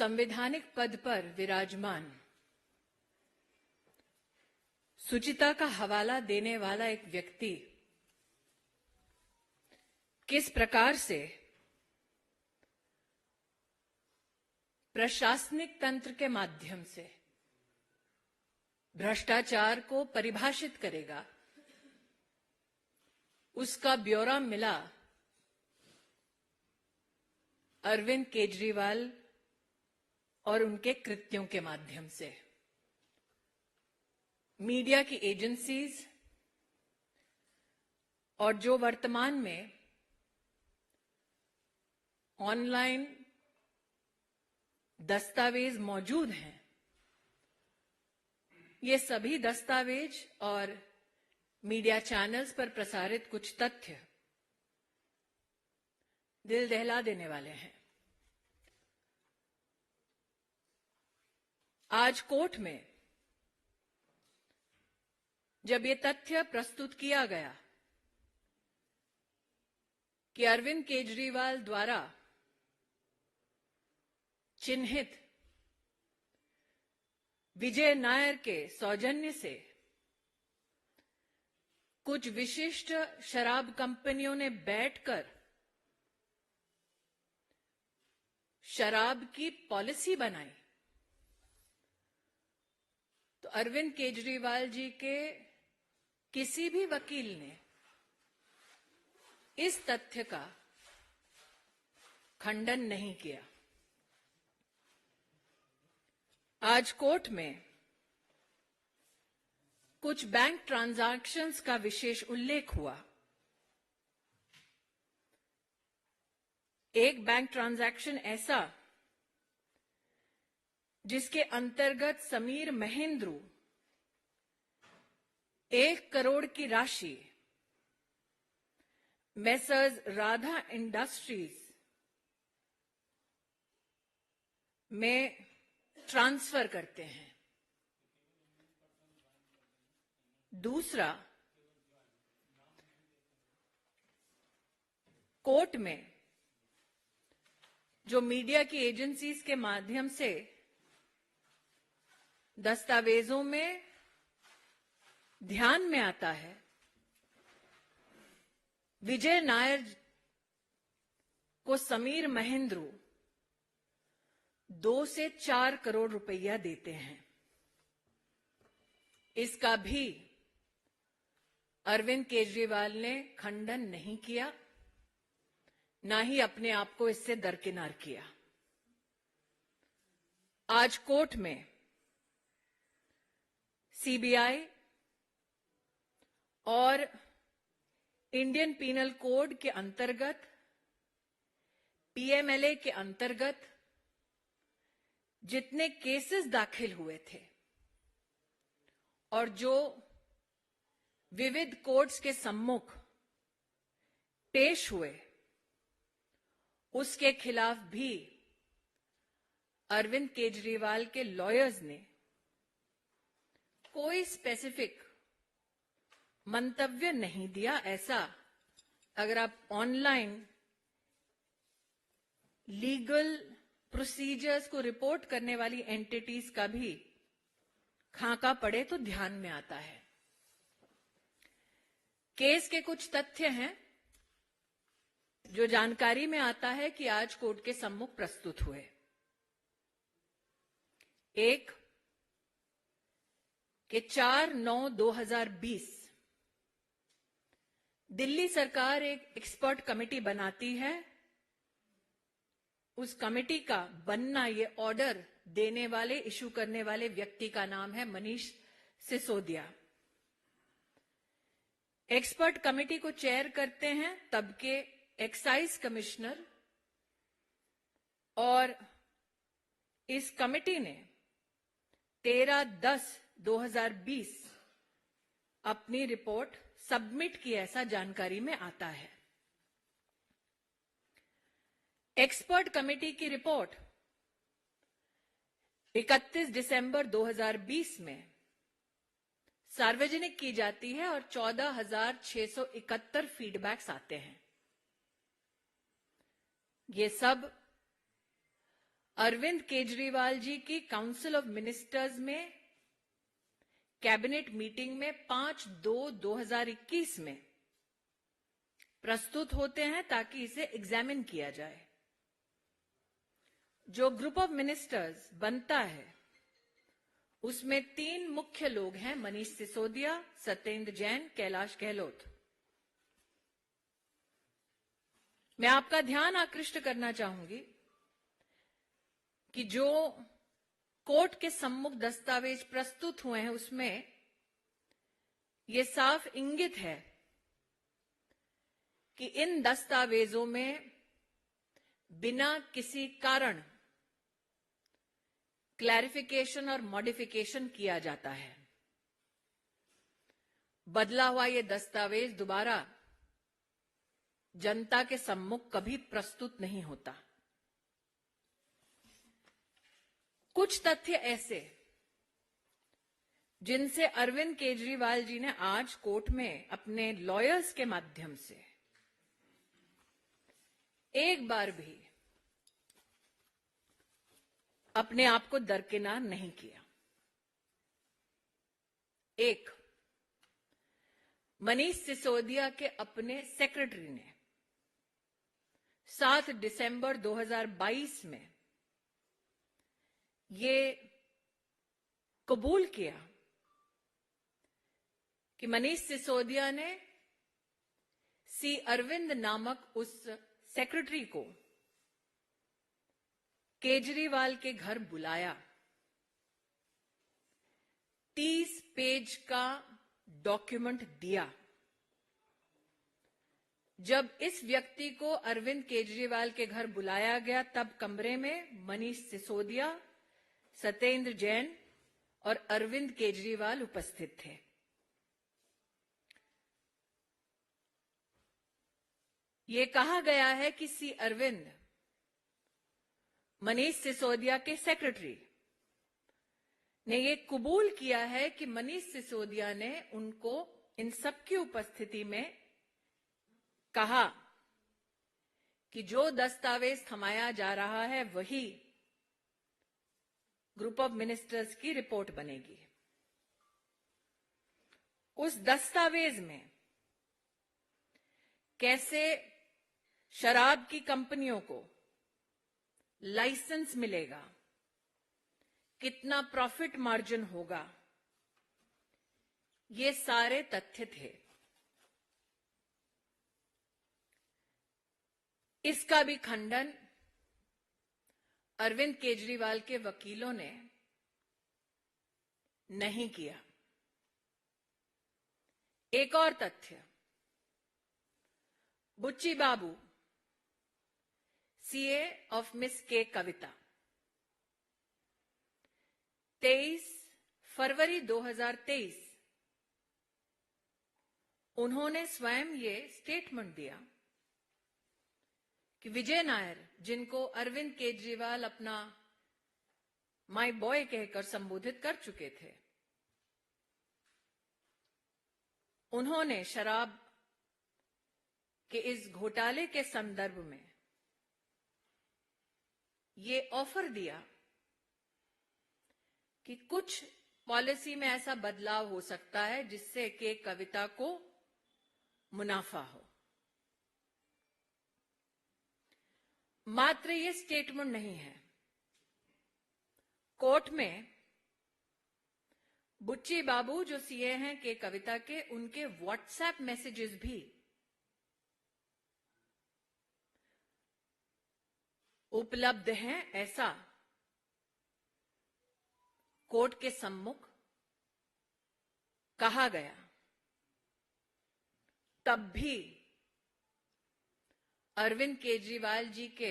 संवैधानिक पद पर विराजमान सुचिता का हवाला देने वाला एक व्यक्ति किस प्रकार से प्रशासनिक तंत्र के माध्यम से भ्रष्टाचार को परिभाषित करेगा, उसका ब्यौरा मिला अरविंद केजरीवाल और उनके कृत्यों के माध्यम से। मीडिया की एजेंसीज और जो वर्तमान में ऑनलाइन दस्तावेज मौजूद हैं, ये सभी दस्तावेज और मीडिया चैनल्स पर प्रसारित कुछ तथ्य दिल दहला देने वाले हैं। आज कोर्ट में जब ये तथ्य प्रस्तुत किया गया कि अरविंद केजरीवाल द्वारा चिन्हित विजय नायर के सौजन्य से कुछ विशिष्ट शराब कंपनियों ने बैठकर शराब की पॉलिसी बनाई, तो अरविंद केजरीवाल जी के किसी भी वकील ने इस तथ्य का खंडन नहीं किया। आज कोर्ट में कुछ बैंक ट्रांजैक्शंस का विशेष उल्लेख हुआ। एक बैंक ट्रांजैक्शन ऐसा जिसके अंतर्गत समीर महेंद्रू 1 करोड़ की राशि मेसर्स राधा इंडस्ट्रीज में ट्रांसफर करते हैं। दूसरा, कोर्ट में जो मीडिया की एजेंसीज के माध्यम से दस्तावेजों में ध्यान में आता है, विजय नायर को समीर महेंद्रू 2 से 4 करोड़ रुपया देते हैं। इसका भी अरविंद केजरीवाल ने खंडन नहीं किया, ना ही अपने आप को इससे दरकिनार किया। आज कोर्ट में सीबीआई और इंडियन पीनल कोड के अंतर्गत, पीएमएलए के अंतर्गत जितने केसेस दाखिल हुए थे और जो विविध कोर्ट्स के सम्मुख पेश हुए, उसके खिलाफ भी अरविंद केजरीवाल के लॉयर्स ने कोई स्पेसिफिक मंतव्य नहीं दिया। ऐसा अगर आप ऑनलाइन लीगल प्रोसीजर्स को रिपोर्ट करने वाली एंटिटीज का भी खाका पड़े तो ध्यान में आता है। केस के कुछ तथ्य हैं जो जानकारी में आता है कि आज कोर्ट के सम्मुख प्रस्तुत हुए। एक कि 4/9/2020 दिल्ली सरकार एक एक्सपर्ट कमेटी बनाती है। उस कमेटी का बनना, ये ऑर्डर देने वाले, इशू करने वाले व्यक्ति का नाम है मनीष सिसोदिया। एक्सपर्ट कमेटी को चेयर करते हैं तब के एक्साइज कमिश्नर, और इस कमेटी ने 13/10/2020 अपनी रिपोर्ट सबमिट की, ऐसा जानकारी में आता है। एक्सपर्ट कमेटी की रिपोर्ट 31 दिसंबर 2020 में सार्वजनिक की जाती है और 14,671 फीडबैक्स आते हैं। ये सब अरविंद केजरीवाल जी की काउंसिल ऑफ मिनिस्टर्स में कैबिनेट मीटिंग में 5/2/2021 में प्रस्तुत होते हैं ताकि इसे एग्जामिन किया जाए। जो ग्रुप ऑफ मिनिस्टर्स बनता है उसमें 3 मुख्य लोग हैं, मनीष सिसोदिया, सत्येंद्र जैन, कैलाश गहलोत। मैं आपका ध्यान आकृष्ट करना चाहूंगी कि जो कोर्ट के सम्मुख दस्तावेज प्रस्तुत हुए हैं उसमें यह साफ इंगित है कि इन दस्तावेजों में बिना किसी कारण क्लैरिफिकेशन और मॉडिफिकेशन किया जाता है। बदला हुआ यह दस्तावेज दोबारा जनता के सम्मुख कभी प्रस्तुत नहीं होता। कुछ तथ्य ऐसे जिनसे अरविंद केजरीवाल जी ने आज कोर्ट में अपने लॉयर्स के माध्यम से एक बार भी अपने आप को दरकिनार नहीं किया। एक, मनीष सिसोदिया के अपने सेक्रेटरी ने 7 दिसंबर 2022 में ये कबूल किया कि मनीष सिसोदिया ने सी अरविंद नामक उस सेक्रेटरी को केजरीवाल के घर बुलाया, 30 पेज का डॉक्यूमेंट दिया। जब इस व्यक्ति को अरविंद केजरीवाल के घर बुलाया गया तब कमरे में मनीष सिसोदिया, सत्येंद्र जैन और अरविंद केजरीवाल उपस्थित थे। ये कहा गया है कि सी अरविंद मनीष सिसोदिया के सेक्रेटरी ने यह कबूल किया है कि मनीष सिसोदिया ने उनको इन सबकी उपस्थिति में कहा कि जो दस्तावेज थमाया जा रहा है वही ग्रुप ऑफ मिनिस्टर्स की रिपोर्ट बनेगी। उस दस्तावेज में कैसे शराब की कंपनियों को लाइसेंस मिलेगा, कितना प्रॉफिट मार्जिन होगा, ये सारे तथ्य थे। इसका भी खंडन अरविंद केजरीवाल के वकीलों ने नहीं किया। एक और तथ्य, बुच्ची बाबू सीए ऑफ मिस के कविता 23 फरवरी 2023 उन्होंने स्वयं ये स्टेटमेंट दिया कि विजय नायर, जिनको अरविंद केजरीवाल अपना माय बॉय कहकर संबोधित कर चुके थे, उन्होंने शराब के इस घोटाले के संदर्भ में ये ऑफर दिया कि कुछ पॉलिसी में ऐसा बदलाव हो सकता है जिससे कि कविता को मुनाफा हो। मात्र ये स्टेटमेंट नहीं है, कोर्ट में बुच्ची बाबू जो सीए हैं के कविता के, उनके व्हाट्सएप मैसेजेस भी उपलब्ध हैं, ऐसा कोर्ट के सम्मुख कहा गया। तब भी अरविंद केजरीवाल जी के